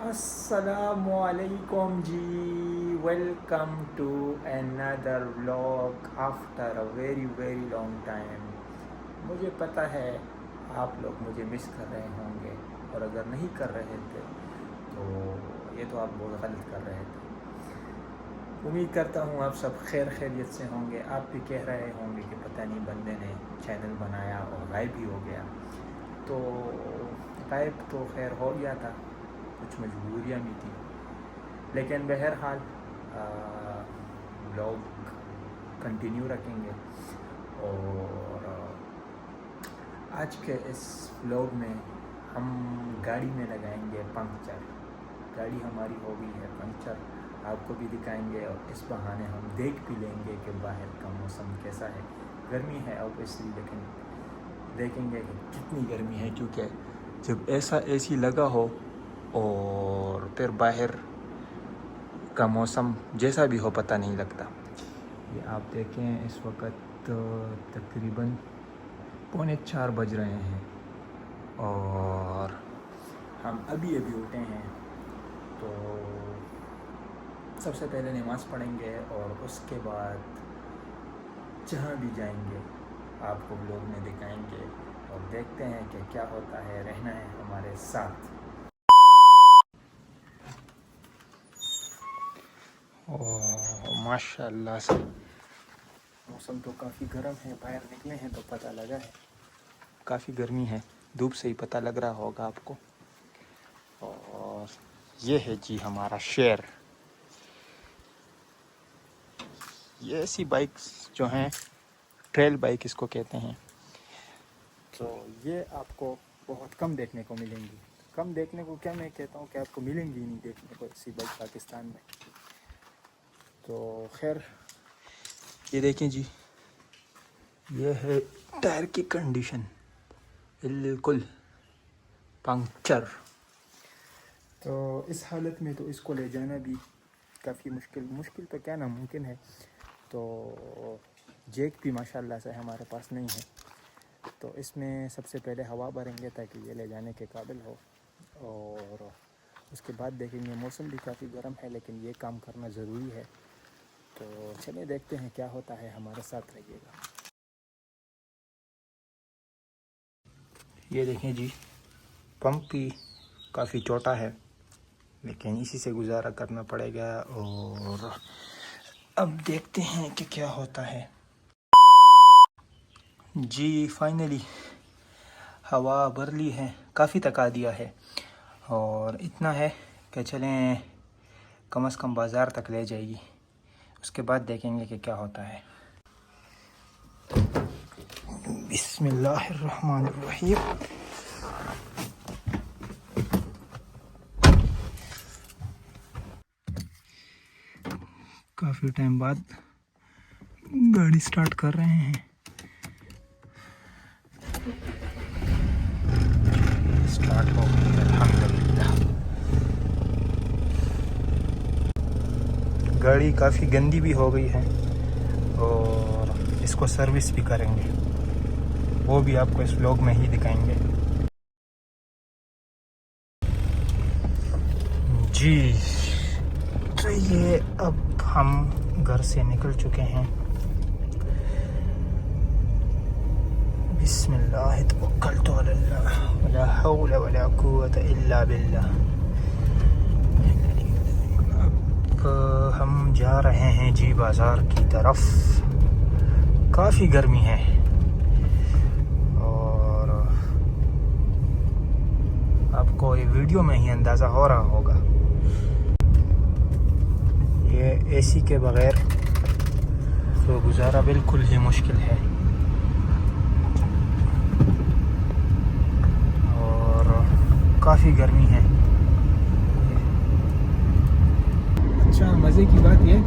अस्सलामुअलैकुम जी, welcome to another vlog after a very long time. मुझे पता है आप लोग मुझे मिस कर रहे होंगे, और अगर नहीं कर रहे थे तो ये तो आप बहुत गलत कर रहे थे। उम्मीद करता हूँ आप सब खैरियत से होंगे। आप भी कह रहे होंगे कि पता नहीं बंदे ने चैनल बनाया और गायब भी हो गया। तो गायब तो खैर हो गया था, कुछ मजबूरियाँ भी थी, लेकिन बहरहाल व्लॉग कंटिन्यू रखेंगे। और आज के इस व्लॉग में हम गाड़ी में लगाएंगे पंक्चर। गाड़ी हमारी हो गई है पंक्चर, आपको भी दिखाएंगे और इस बहाने हम देख भी लेंगे कि बाहर का मौसम कैसा है। गर्मी है ऑब्वियसली, लेकिन देखेंगे कि कितनी गर्मी है, क्योंकि जब ऐसा एसी लगा हो और फिर बाहर का मौसम जैसा भी हो पता नहीं लगता। ये आप देखें इस वक्त तकरीबन 3:45 बज रहे हैं और हम अभी उठे हैं। तो सबसे पहले नमाज़ पढ़ेंगे और उसके बाद जहाँ भी जाएंगे आपको व्लॉग में दिखाएंगे और देखते हैं कि क्या होता है। रहना है हमारे साथ। ओह माशाल्लाह से मौसम तो काफ़ी गर्म है। बाहर निकले हैं तो पता लगा है काफ़ी गर्मी है, धूप से ही पता लग रहा होगा आपको। और ये है जी हमारा शेर। ये ऐसी बाइक्स जो हैं ट्रेल बाइक इसको कहते हैं, तो ये आपको बहुत कम देखने को मिलेंगी। कम देखने को क्या मैं कहता हूँ कि आपको मिलेंगी नहीं देखने को ऐसी बाइक पाकिस्तान में। तो खैर ये देखें जी, ये है टायर की कंडीशन, बिल्कुल पंक्चर। तो इस हालत में तो इसको ले जाना भी काफ़ी मुश्किल तो क्या नामुमकिन है। तो जैक भी माशाल्लाह से हमारे पास नहीं है, तो इसमें सबसे पहले हवा भरेंगे ताकि ये ले जाने के काबिल हो। और उसके बाद देखेंगे, मौसम भी काफ़ी गर्म है लेकिन ये काम करना ज़रूरी है। तो चलिए देखते हैं क्या होता है, हमारे साथ रहिएगा। ये देखें जी, पंप भी काफ़ी छोटा है लेकिन इसी से गुजारा करना पड़ेगा। और अब देखते हैं कि क्या होता है जी। फाइनली हवा भर ली है, काफ़ी थका दिया है और इतना है कि चलें कम से कम बाज़ार तक ले जाएगी। उसके बाद देखेंगे कि क्या होता है। बिस्मिल्लाहिर्रहमानिर्रहीम। काफ़ी टाइम बाद गाड़ी स्टार्ट कर रहे हैं। स्टार्ट हो गई अल्हम्दुलिल्लाह। गाड़ी काफ़ी गंदी भी हो गई है और इसको सर्विस भी करेंगे, वो भी आपको इस व्लॉग में ही दिखाएंगे जी। तो ये अब हम घर से निकल चुके हैं। बिस्मिल्लाह तवक्कलतु अल्लाह वला हौला वला कुव्वता इल्ला बिल्लाह। अब हम जा रहे हैं जी बाज़ार की तरफ। काफ़ी गर्मी है और आपको ये वीडियो में ही अंदाज़ा हो रहा होगा, ये एसी के बग़ैर तो गुजारा बिल्कुल ही मुश्किल है। और काफ़ी गर्मी है। अच्छा, मज़े की बात यह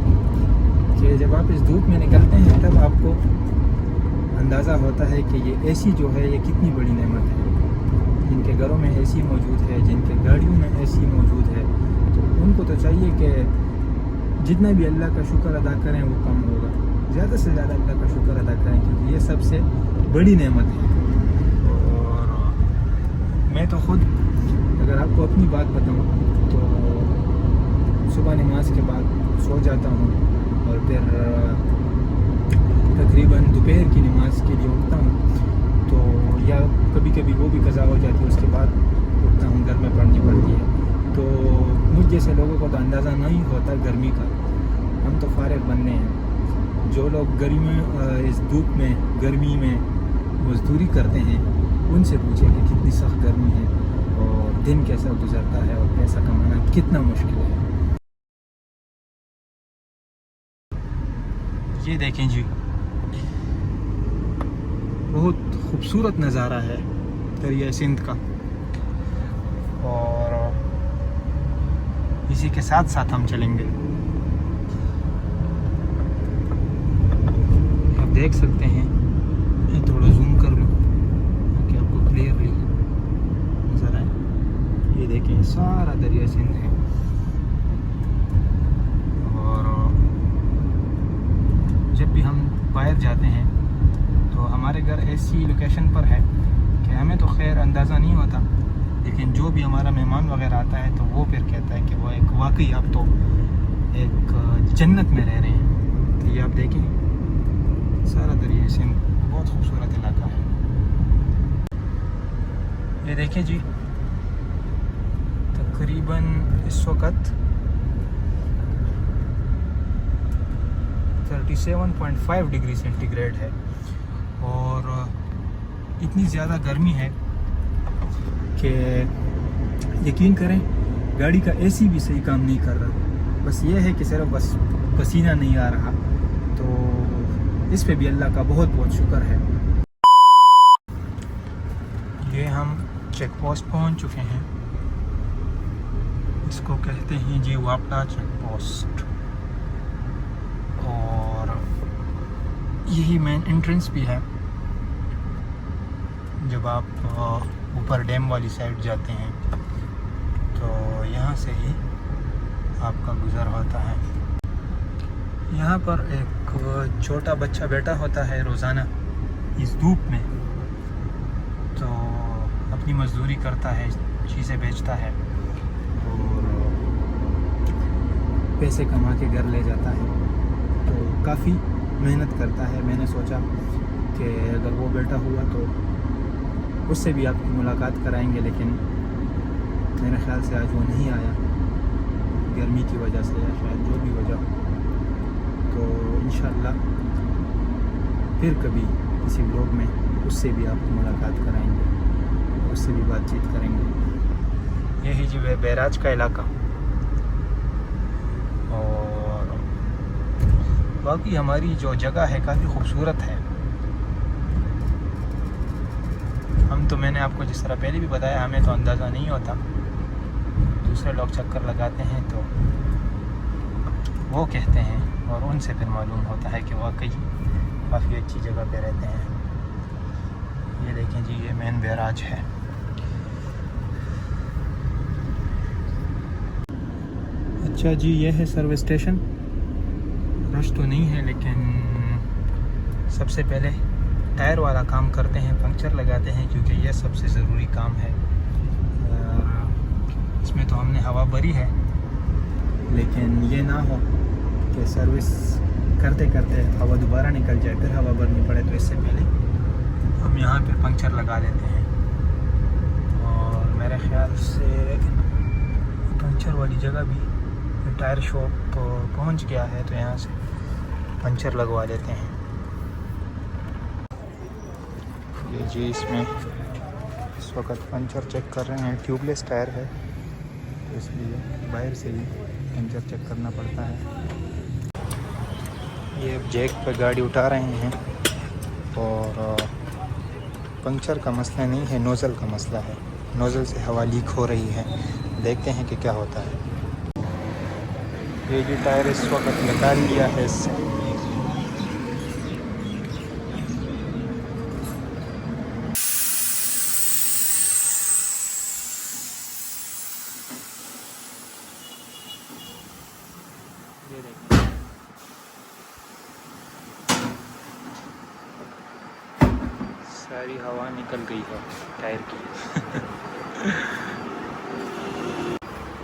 कि जब आप इस धूप में निकलते हैं तब आपको अंदाज़ा होता है कि ये एसी जो है ये कितनी बड़ी नेमत है। जिनके घरों में एसी मौजूद है, जिनके गाड़ियों में एसी मौजूद है, तो उनको तो चाहिए कि जितना भी अल्लाह का शुक्र अदा करें वो कम होगा। ज़्यादा से ज़्यादा अल्लाह का शुक्र अदा करें, क्योंकि ये सबसे बड़ी नेमत है। और मैं तो ख़ुद अगर आपको अपनी बात बताऊं तो सुबह नमाज के बाद सो जाता हूँ और फिर तकरीबन दोपहर की नमाज के लिए उठता हूँ, तो या कभी कभी वो भी कज़ा हो जाती है, उसके बाद उठता हूँ, घर में पढ़नी पड़ती है। तो मुझ जैसे लोगों को तो अंदाज़ा नहीं होता गर्मी का, हम तो फारिग बनने हैं। जो लोग गर्मी इस धूप में गर्मी में मजदूरी करते हैं उनसे पूछें कि कितनी सख्त गर्मी है और दिन कैसा गुजरता है और पैसा कमाना कितना मुश्किल है। ये देखें जी, बहुत खूबसूरत नज़ारा है दरिया सिंध का, और इसी के साथ साथ हम चलेंगे। आप देख सकते हैं, मैं थोड़ा जूम कर लूँ ताकि आपको क्लियरली नज़र आए। ये देखें, सारा दरिया सिंध है। और जब भी हम बाहर जाते हैं तो हमारे घर ऐसी लोकेशन पर है कि हमें तो खैर अंदाज़ा नहीं होता, लेकिन जो भी हमारा मेहमान वगैरह आता है तो वो फिर कहता है कि वो एक वाकई आप तो एक जन्नत में रह रहे हैं। तो ये आप देखें, सारा दरिया सिंध बहुत खूबसूरत इलाका है। ये देखें जी, तकरीबन इस वक्त 37.5 डिग्री सेंटीग्रेड है और इतनी ज़्यादा गर्मी है कि यकीन करें गाड़ी का एसी भी सही काम नहीं कर रहा। बस ये है कि सिर्फ बस पसीना नहीं आ रहा, तो इस पे भी अल्लाह का बहुत बहुत शुक्र है। ये हम चेक पोस्ट पहुँच चुके हैं, इसको कहते हैं जी वापडा चेक पोस्ट, और यही मेन एंट्रेंस भी है। जब आप ऊपर डैम वाली साइड जाते हैं तो यहाँ से ही आपका गुज़र होता है। यहाँ पर एक छोटा बच्चा बैठा होता है रोज़ाना इस धूप में, तो अपनी मजदूरी करता है, चीज़ें बेचता है और पैसे कमा के घर ले जाता है, तो काफ़ी मेहनत करता है। मैंने सोचा कि अगर वो बैठा हुआ तो उससे भी आपकी मुलाकात कराएंगे, लेकिन मेरे ख़्याल से आज वो नहीं आया, गर्मी की वजह से या शायद जो भी वजह हो। तो इंशाअल्लाह फिर कभी किसी ब्लॉग में उससे भी आपको मुलाकात कराएंगे, उससे भी बातचीत करेंगे। यही जो है बैराज का इलाका, और बाकी हमारी जो जगह है काफ़ी खूबसूरत है। हम तो, मैंने आपको जिस तरह पहले भी बताया, हमें तो अंदाज़ा नहीं होता, दूसरे लोग चक्कर लगाते हैं तो वो कहते हैं और उनसे फिर मालूम होता है कि वाकई काफ़ी अच्छी जगह पे रहते हैं। ये देखें जी, ये मेन बैराज है। अच्छा जी, ये है सर्विस स्टेशन। रश तो नहीं है, लेकिन सबसे पहले टायर वाला काम करते हैं, पंक्चर लगाते हैं, क्योंकि यह सबसे ज़रूरी काम है। इसमें तो हमने हवा भरी है, लेकिन ये ना हो कि सर्विस करते करते हवा दोबारा निकल जाए, फिर हवा भरनी पड़े। तो इससे पहले हम यहाँ पे पंक्चर लगा लेते हैं, और मेरे ख्याल से पंक्चर वाली जगह भी टायर शॉप पहुँच गया है, तो यहाँ से पंक्चर लगवा लेते हैं। ये जी, इसमें इस वक्त पंचर चेक कर रहे हैं। ट्यूबलेस टायर है, इसलिए बाहर से ही पंचर चेक करना पड़ता है। ये जैक पर गाड़ी उठा रहे हैं, और पंचर का मसला नहीं है, नोज़ल का मसला है। नोज़ल से हवा लीक हो रही है, देखते हैं कि क्या होता है। ये जी टायर इस वक्त निकाल लिया है इससे। सारी हवा निकल गई है टायर की।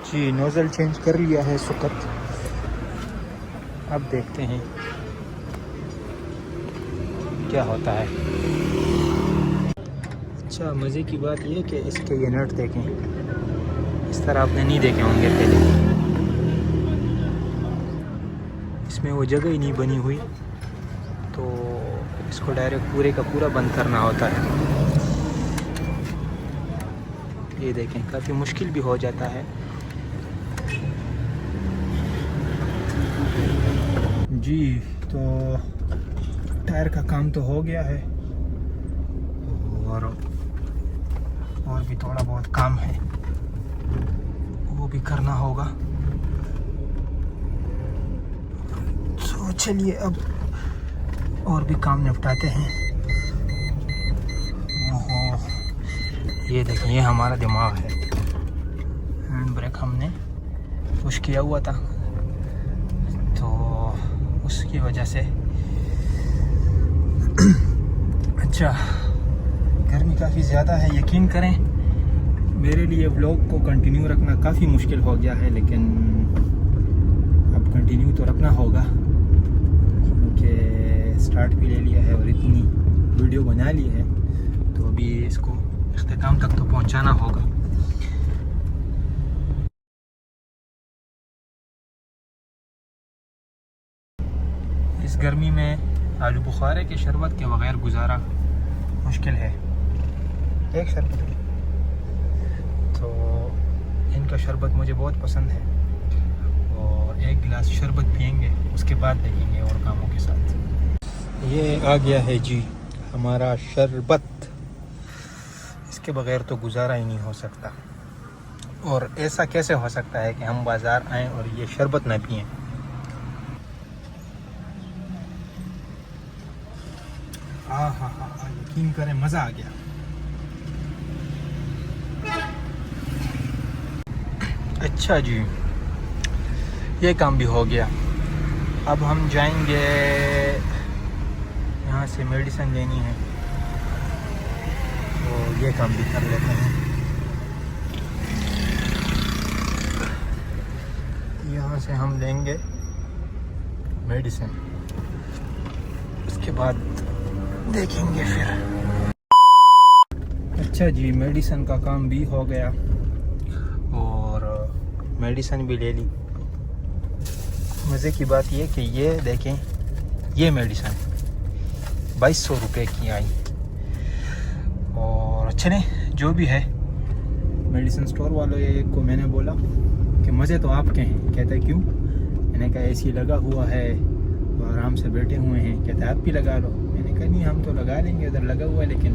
जी नोज़ल चेंज कर लिया है इस वक्त। अब देखते हैं क्या होता है। अच्छा मज़े की बात यह कि इसके ये नट देखें, इस तरह आपने नहीं देखे होंगे पहले। इसमें वो जगह ही नहीं बनी हुई, तो इसको डायरेक्ट पूरे का पूरा बंद करना होता है। ये देखें काफ़ी मुश्किल भी हो जाता है। जी तो टायर का काम तो हो गया है और भी थोड़ा बहुत काम है, वो भी करना होगा। तो चलिए अब और भी काम निपटाते हैं। ओहो ये देखें, ये हमारा दिमाग है। हैंड ब्रेक हमने पुश किया हुआ था, तो उसकी वजह से अच्छा गर्मी काफ़ी ज़्यादा है। यकीन करें मेरे लिए व्लॉग को कंटिन्यू रखना काफ़ी मुश्किल हो गया है, लेकिन अब कंटिन्यू तो रखना होगा क्योंकि स्टार्ट भी ले लिया है और इतनी वीडियो बना ली है, तो अभी इसको इख्तिताम तक तो पहुंचाना होगा। इस गर्मी में आलू बुखारे के शरबत के बगैर गुजारा मुश्किल है। एक शरबत तो इनका शरबत मुझे बहुत पसंद है, और एक गिलास शरबत पियेंगे, उसके बाद देखेंगे और कामों के साथ। ये आ गया है जी हमारा शरबत, इसके बगैर तो गुजारा ही नहीं हो सकता। और ऐसा कैसे हो सकता है कि हम बाज़ार आएँ और ये शरबत ना पिएं। हाँ हाँ हाँ यकीन करें मज़ा आ गया। अच्छा जी ये काम भी हो गया। अब हम जाएंगे, यहाँ से मेडिसिन लेनी है, तो ये काम भी कर लेते हैं। यहाँ से हम लेंगे मेडिसिन, उसके बाद देखेंगे फिर। अच्छा जी मेडिसिन का काम भी हो गया और मेडिसिन भी ले ली। मज़े की बात ये कि ये देखें, ये मेडिसिन 2200 रुपये की आई। और चलें जो भी है, मेडिसिन स्टोर वालों को मैंने बोला कि मज़े तो आपके हैं। कहते क्यों? मैंने कहा एसी लगा हुआ है तो आराम से बैठे हुए हैं। कहते आप भी लगा लो। मैंने कहा नहीं हम तो लगा लेंगे, उधर लगा हुआ है, लेकिन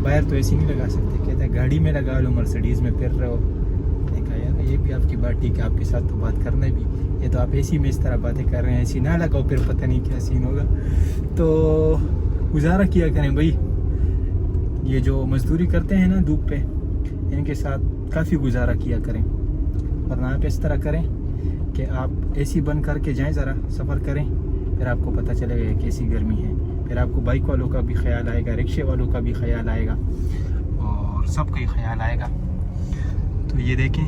बाहर तो एसी नहीं लगा सकते। कहते गाड़ी में लगा लो, मर्सिडीज़ में फिर रहे हो। मैंने कहा यार ये भी आपकी बात ठीक है, आपके साथ तो बात करना भी, ये तो आप एसी में इस तरह बातें कर रहे हैं, एसी ना लगाओ फिर पता नहीं क्या सीन होगा। तो गुजारा किया करें भाई, ये जो मजदूरी करते हैं ना धूप पे, इनके साथ काफ़ी गुजारा किया करें। वरना आप इस तरह करें कि आप एसी बंद करके जाएं, ज़रा सफ़र करें, फिर आपको पता चलेगा कैसी गर्मी है। फिर आपको बाइक वालों का भी ख्याल आएगा, रिक्शे वालों का भी ख्याल आएगा, और सबका ही ख्याल आएगा। तो ये देखें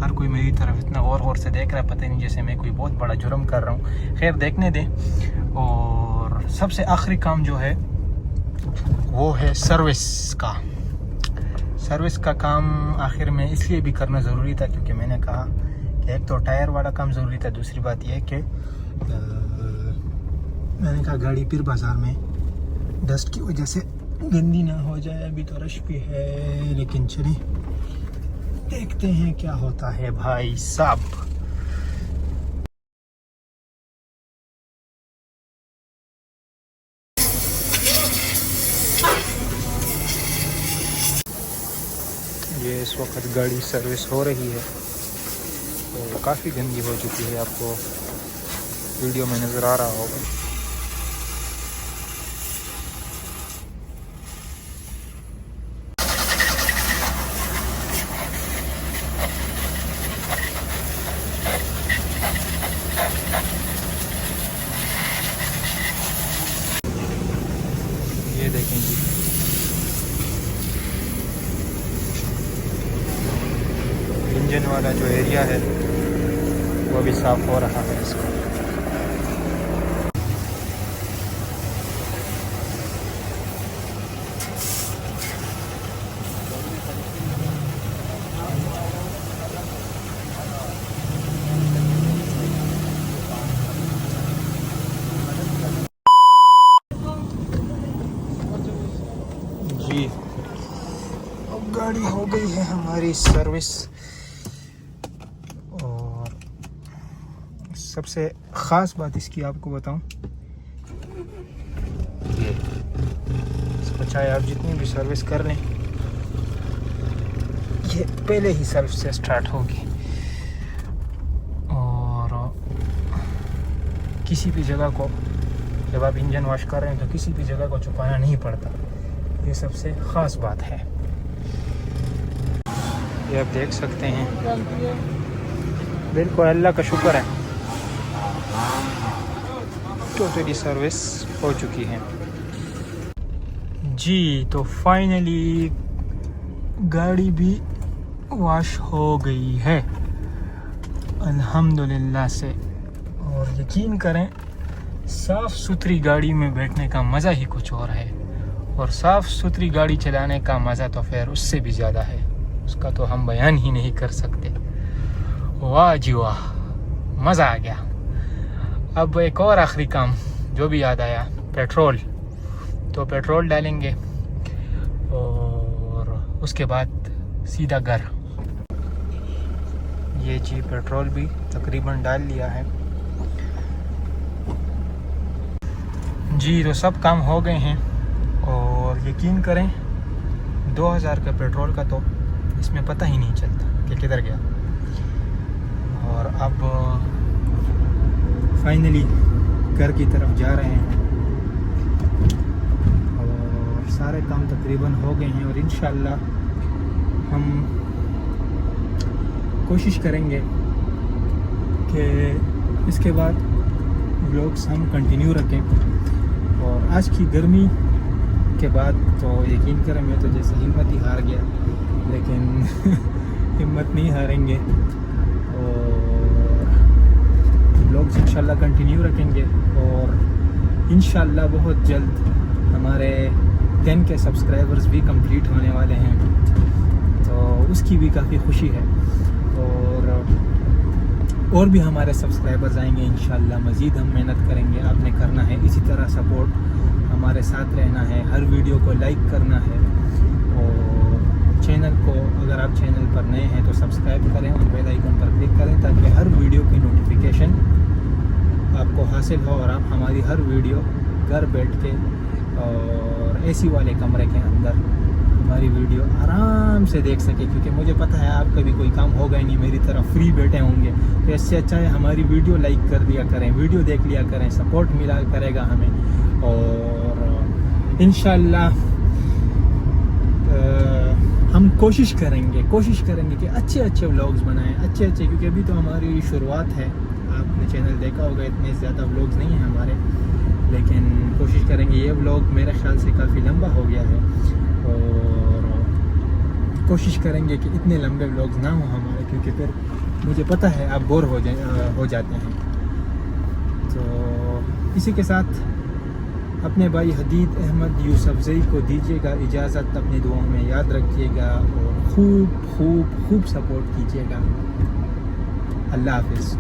हर कोई मेरी तरफ इतना गौर से देख रहा है, पता नहीं जैसे मैं कोई बहुत बड़ा जुर्म कर रहा हूँ। खैर देखने दें। और सबसे आखिरी काम जो है वो है सर्विस का। सर्विस का काम आखिर में इसलिए भी करना ज़रूरी था क्योंकि मैंने कहा कि एक तो टायर वाला काम ज़रूरी था, दूसरी बात यह कि मैंने कहा गाड़ी फिर बाज़ार में डस्ट की वजह से गंदी ना हो जाए। अभी तो रश भी है, लेकिन चलिए देखते हैं क्या होता है भाई साहब। ये इस वक्त गाड़ी सर्विस हो रही है, तो काफ़ी गंदी हो चुकी है, आपको वीडियो में नज़र आ रहा होगा। ये देखें जी, इंजन वाला जो एरिया है वो भी साफ़ हो रहा है इसका। जी अब गाड़ी हो गई है हमारी सर्विस। और सबसे ख़ास बात इसकी आपको बताऊं, ये इसको चाहे आप जितनी भी सर्विस कर लें, ये पहले ही सेल्फ से स्टार्ट होगी और किसी भी जगह को जब आप इंजन वॉश कर रहे हैं तो किसी भी जगह को छुपाना नहीं पड़ता। ये सबसे ख़ास बात है। ये आप देख सकते हैं, बिल्कुल अल्लाह का शुक्र है टोटली सर्विस हो चुकी है जी। तो फाइनली गाड़ी भी वॉश हो गई है अल्हम्दुलिल्लाह से। और यकीन करें, साफ़ सुथरी गाड़ी में बैठने का मज़ा ही कुछ और है, और साफ़ सुथरी गाड़ी चलाने का मज़ा तो फिर उससे भी ज़्यादा है, उसका तो हम बयान ही नहीं कर सकते। वाह जी वाह, मज़ा आ गया। अब एक और आखिरी काम जो भी याद आया, पेट्रोल। तो पेट्रोल डालेंगे और उसके बाद सीधा घर। ये जी पेट्रोल भी तकरीबन डाल लिया है जी। तो सब काम हो गए हैं और यकीन करें 2000 का पेट्रोल का तो इसमें पता ही नहीं चलता कि किधर गया। और अब फाइनली घर की तरफ जा रहे हैं और सारे काम तकरीबन हो गए हैं। और इंशाल्लाह हम कोशिश करेंगे कि इसके बाद व्लॉग्स हम कंटिन्यू रखें। और आज की गर्मी के बाद तो यकीन करें, मैं तो जैसे हिम्मत ही हार गया, लेकिन हिम्मत नहीं हारेंगे और व्लॉग्स इंशाल्लाह कंटिन्यू रखेंगे। और इंशाल्लाह बहुत जल्द हमारे 10 के सब्सक्राइबर्स भी कंप्लीट होने वाले हैं, तो उसकी भी काफ़ी खुशी है। और भी हमारे सब्सक्राइबर्स आएंगे इंशाल्लाह। मज़ीद हम मेहनत करेंगे, आपने करना है इसी तरह सपोर्ट, हमारे साथ रहना है, हर वीडियो को लाइक करना है। और चैनल को, अगर आप चैनल पर नए हैं तो सब्सक्राइब करें और बेल आइकन पर क्लिक करें ताकि हर वीडियो की नोटिफिकेशन आपको हासिल हो और आप हमारी हर वीडियो घर बैठ के और एसी वाले कमरे के अंदर हमारी वीडियो आराम से देख सके। क्योंकि मुझे पता है आपका भी कोई काम होगा ही नहीं, मेरी तरह फ्री बैठे होंगे, तो इससे अच्छा है हमारी वीडियो लाइक कर दिया करें, वीडियो देख लिया करें, सपोर्ट मिला करेगा हमें। और इंशाल्लाह हम कोशिश करेंगे कि अच्छे व्लॉग्स बनाएं, अच्छे, क्योंकि अभी तो हमारी शुरुआत है। आपने चैनल देखा होगा, इतने ज़्यादा व्लॉग्स नहीं हैं हमारे, लेकिन कोशिश करेंगे। ये व्लॉग मेरे ख्याल से काफ़ी लंबा हो गया है और कोशिश करेंगे कि इतने लंबे व्लॉग्स ना हो हमारे, क्योंकि फिर मुझे पता है आप बोर हो जाते हैं। तो इसी के साथ अपने भाई हदीद अहमद यूसुफजई को दीजिएगा इजाज़त, अपनी दुआओं में याद रखिएगा और खूब सपोर्ट कीजिएगा। अल्लाह हाफ़िज़।